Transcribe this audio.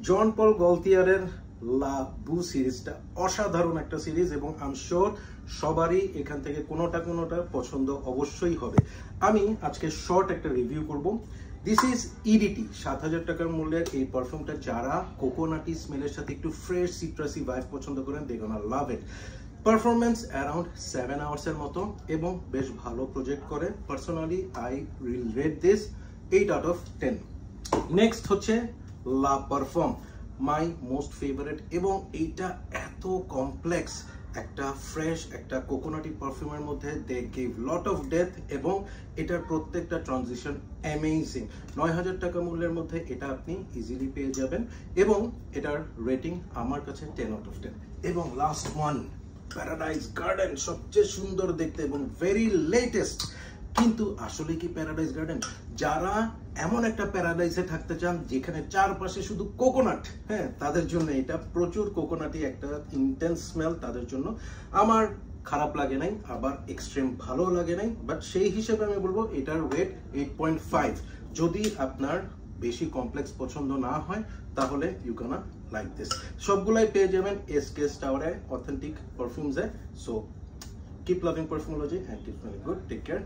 জন পল গলতিয়ারের লা বু সিরিজটা অসাধারণ একটা সিরিজ এবং আই এম শিওর সবারই এখান থেকে কোনোটা পছন্দ অবশ্যই হবে। আমি আজকে শর্ট একটা রিভিউ করব। দিস ইজ ইডিটি ৭,০০০ টাকার মূল্যের এই পারফিউমটা যারা কোকোনাটি স্মেলের সাথে একটু ফ্রেশ সিট্রাসি ভাইব পছন্দ করেন দে গোনা লাভ ইট। পারফরমেন্স অ্যারাউন্ড 7 আওয়ার্সের মতো এবং বেশ ভালো প্রজেক্ট করে। Personally I will rate this 8 out of 10। Next হচ্ছে লা পারফর্ম, মাই মোস্ট ফেভারিট, এবং এইটা এত কমপ্লেক্স একটা ফ্রেশ একটা কোকোনাটি পারফিউমের মধ্যে they gave lot of depth এবং এটার প্রত্যেকটা ট্রানজিশন অ্যামেজিং। ৯,০০০ টাকা মূল্যের মধ্যে এটা আপনি ইজিলি পেয়ে যাবেন এবং এটার রেটিং আমার কাছে 10 আউট অফ 10। এবং লাস্ট ওয়ান, প্যারাডাইস গার্ডেন, সবচেয়ে সুন্দর দেখতে এবং ভেরি লেটেস্ট। কিন্তু আসলে কি প্যারাডাইস গার্ডেন? যারা এমন একটা প্যারাডাইসে থাকতে চান যেখানে চারপাশে শুধু কোকোনাট, হ্যাঁ, তাদের জন্য এটা প্রচুর কোকোনাটি একটা ইন্টেন্স স্মেল, তাদের জন্য। আমার খারাপ লাগে নাই, আবার এক্সট্রিম ভালো লাগে নাই, বাট সেই হিসেবে আমি বলবো এটার ওয়েট 8.5। যদি আপনার বেশি কমপ্লেক্স পছন্দ না হয় তাহলে ইউ ক্যান লাইক দিস। সবগুলাই পেয়ে যাবেন এসকেএস টাওয়ারে অথেন্টিক পারফিউমসে। So keep loving perfumology and keep feeling good. Take care.